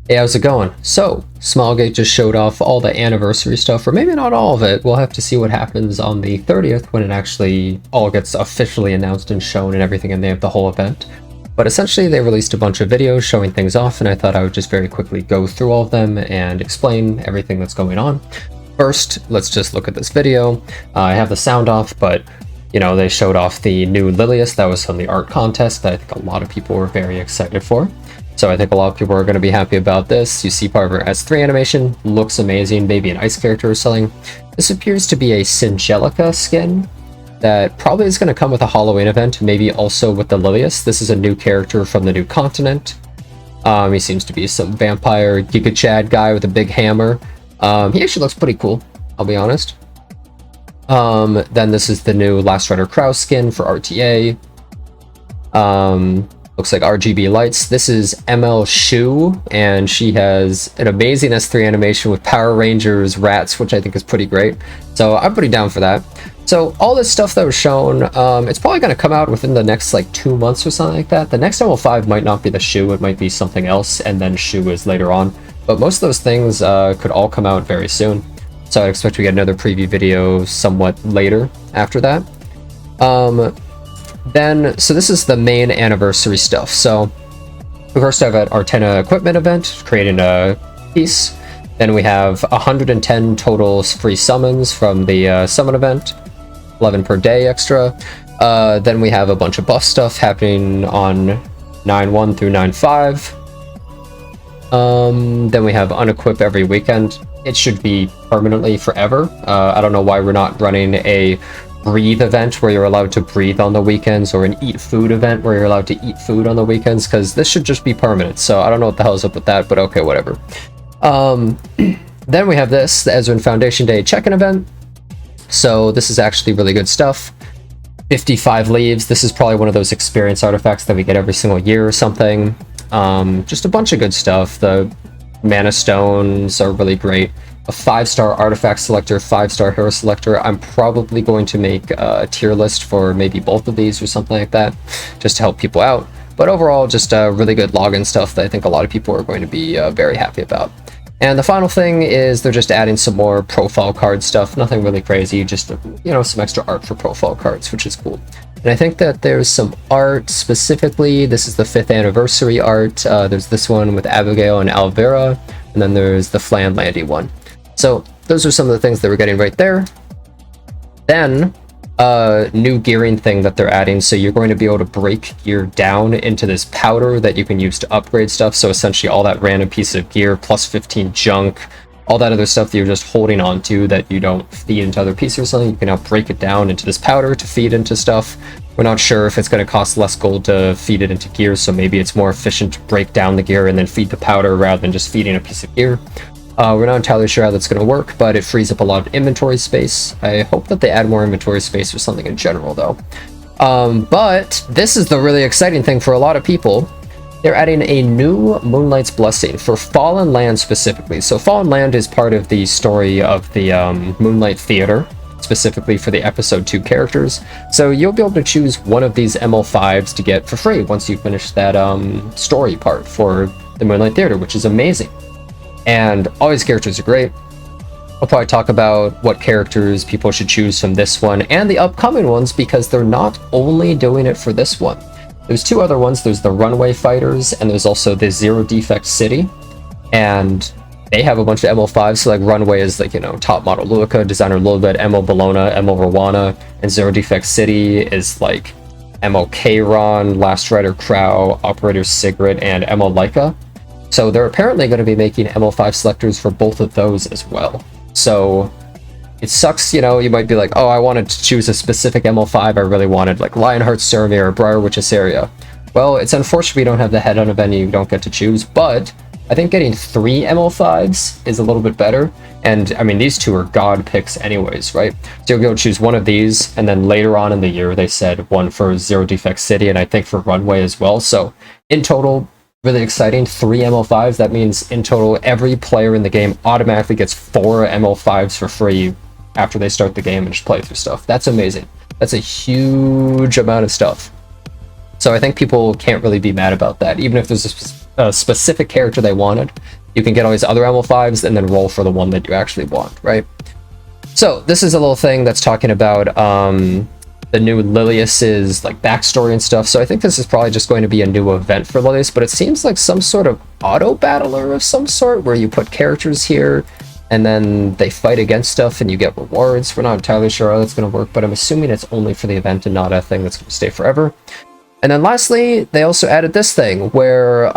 Hey, how's it going? So, Smilegate just showed off all the anniversary stuff, or maybe not all of it. We'll have to see what happens on the 30th when it actually all gets officially announced and shown and everything, and they have the whole event. But essentially, they released a bunch of videos showing things off, and I thought I would just very quickly go through all of them and explain everything that's going on. First, let's just look at this video. I have the sound off, but you know, they showed off the new Lilias that was from the art contest that I think a lot of people were very excited for. So I think a lot of people are going to be happy about this. You see part of her S3 animation, looks amazing, maybe an ice character or something. This appears to be a Singelica skin that probably is going to come with a Halloween event, maybe also with the Lilias. This is a new character from the new continent. He seems to be some vampire Giga Chad guy with a big hammer. He actually looks pretty cool, I'll be honest. Then this is the new Last Rider Kraus skin for RTA. Looks like RGB lights. This is ML5, and she has an amazing S3 animation with Power Rangers rats, which I think is pretty great. So I'm pretty down for that. So all this stuff that was shown, it's probably going to come out within the next like 2 months or something like that. The next ML5 might not be the shoe, it might be something else, and then shoe is later on. But most of those things could all come out very soon. So I expect we get another preview video somewhat later after that. So this is the main anniversary stuff. So we first have an Artena equipment event, creating a piece. Then we have 110 total free summons from the summon event, 11 per day extra. Then we have a bunch of buff stuff happening on 9.1 through 9.5. Then we have unequip every weekend. It should be permanently forever. I don't know why we're not running a breathe event where you're allowed to breathe on the weekends, or an eat food event where you're allowed to eat food on the weekends, because this should just be permanent. So I don't know what the hell is up with that, but okay, whatever. Then we have this, the Ezran Foundation Day check-in event. So this is actually really good stuff. 55 leaves. This is probably one of those experience artifacts that we get every single year or something. Just a bunch of good stuff. The mana stones are really great. A 5-star artifact selector, 5-star hero selector. I'm probably going to make a tier list for maybe both of these or something like that, just to help people out. But overall, just really good login stuff that I think a lot of people are going to be very happy about. And the final thing is they're just adding some more profile card stuff. Nothing really crazy, just, you know, some extra art for profile cards, which is cool. And I think that there's some art specifically. This is the 5th anniversary art. There's this one with Abigail and Alvera, and then there's the Flan Landy one. So those are some of the things that we're getting right there. Then new gearing thing that they're adding. So you're going to be able to break gear down into this powder that you can use to upgrade stuff. So essentially all that random piece of gear, plus 15 junk, all that other stuff that you're just holding on to that you don't feed into other pieces or something, you can now break it down into this powder to feed into stuff. We're not sure if it's going to cost less gold to feed it into gear, so maybe it's more efficient to break down the gear and then feed the powder rather than just feeding a piece of gear. We're not entirely sure how that's going to work, but it frees up a lot of inventory space. I hope that they add more inventory space or something in general, though. But this is the really exciting thing for a lot of people. They're adding a new Moonlight's Blessing for Fallen Land specifically. So Fallen Land is part of the story of the Moonlight Theater, specifically for the episode 2 characters. So you'll be able to choose one of these ML5s to get for free once you finish that story part for the Moonlight Theater, which is amazing. And all these characters are great. I'll probably talk about what characters people should choose from this one and the upcoming ones, because they're not only doing it for this one. There's 2 other ones. There's the Runway Fighters, and there's also the Zero Defect City. And they have a bunch of ML5s, so like Runway is like, you know, top model Lulica, designer Lilibet, ML Bologna, ML Rowana, and Zero Defect City is like ML Kron, Last Rider Crow, Operator Sigrid, and ML Leica. So they're apparently going to be making ML5 selectors for both of those as well. So it sucks, you know, you might be like, oh, I wanted to choose a specific ML5. I really wanted like Lionheart Ceremere or Briarwitch Assyria. Well, it's unfortunate we don't have the head-on event and you don't get to choose, but I think getting 3 ML5s is a little bit better. And I mean, these 2 are god picks anyways, right? So you'll go choose one of these, and then later on in the year, they said one for Zero Defect City, and I think for Runway as well. So in total, really exciting, 3 ML5s. That means in total, every player in the game automatically gets 4 ML5s for free after they start the game and just play through stuff. That's amazing. That's a huge amount of stuff. So I think people can't really be mad about that, even if there's a specific character they wanted, you can get all these other ML5s and then roll for the one that you actually want, right? So this is a little thing that's talking about the new Lilias's like backstory and stuff. So I think this is probably just going to be a new event for Lilias, but it seems like some sort of auto battler of some sort where you put characters here and then they fight against stuff and you get rewards. We're not entirely sure how that's going to work, but I'm assuming it's only for the event and not a thing that's going to stay forever. And then lastly, they also added this thing where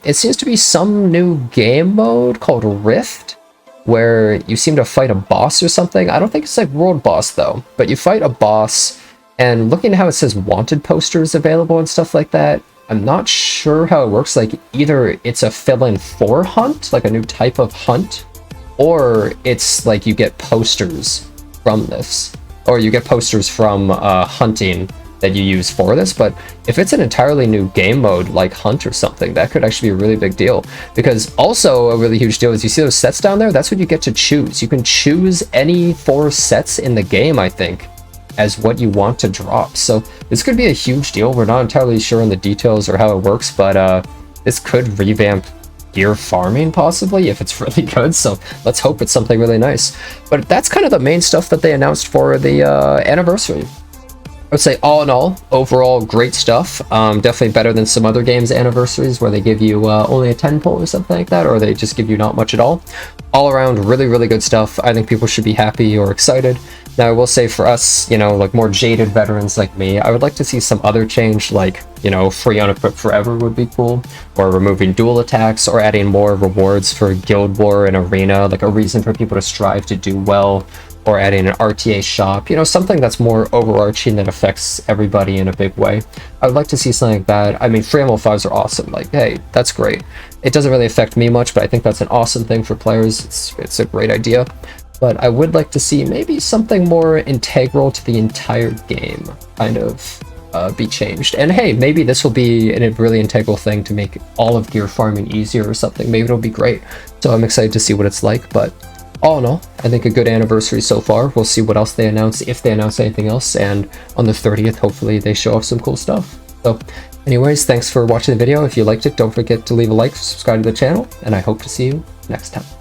it seems to be some new game mode called Rift, where you seem to fight a boss or something. I don't think it's like world boss though, but you fight a boss, and looking at how it says wanted posters available and stuff like that, I'm not sure how it works. Like either it's a fill-in for hunt, like a new type of hunt, or it's like you get posters from this, or you get posters from hunting that you use for this. But if it's an entirely new game mode like hunt or something, that could actually be a really big deal. Because also a really huge deal is, you see those sets down there, that's what you get to choose. You can choose any 4 sets in the game, I think, as what you want to drop. So this could be a huge deal. We're not entirely sure on the details or how it works, but this could revamp gear farming possibly if it's really good. So let's hope it's something really nice. But that's kind of the main stuff that they announced for the anniversary. I would say all in all, overall great stuff. Definitely better than some other games' anniversaries where they give you only a 10 pull or something like that, or they just give you not much at all. All around, really, really good stuff. I think people should be happy or excited. Now, I will say for us, you know, like more jaded veterans like me, I would like to see some other change, like, you know, free unequip forever would be cool, or removing dual attacks, or adding more rewards for Guild War and Arena, like a reason for people to strive to do well, or adding an RTA shop, you know, something that's more overarching that affects everybody in a big way. I would like to see something like that. I mean, free ML5s are awesome. Like, hey, that's great. It doesn't really affect me much, but I think that's an awesome thing for players. It's a great idea. But I would like to see maybe something more integral to the entire game kind of be changed. And hey, maybe this will be a really integral thing to make all of gear farming easier or something. Maybe it'll be great. So I'm excited to see what it's like, but all in all, I think a good anniversary so far. We'll see what else they announce, if they announce anything else, and on the 30th, hopefully they show off some cool stuff. So anyways, thanks for watching the video. If you liked it, don't forget to leave a like, subscribe to the channel, and I hope to see you next time.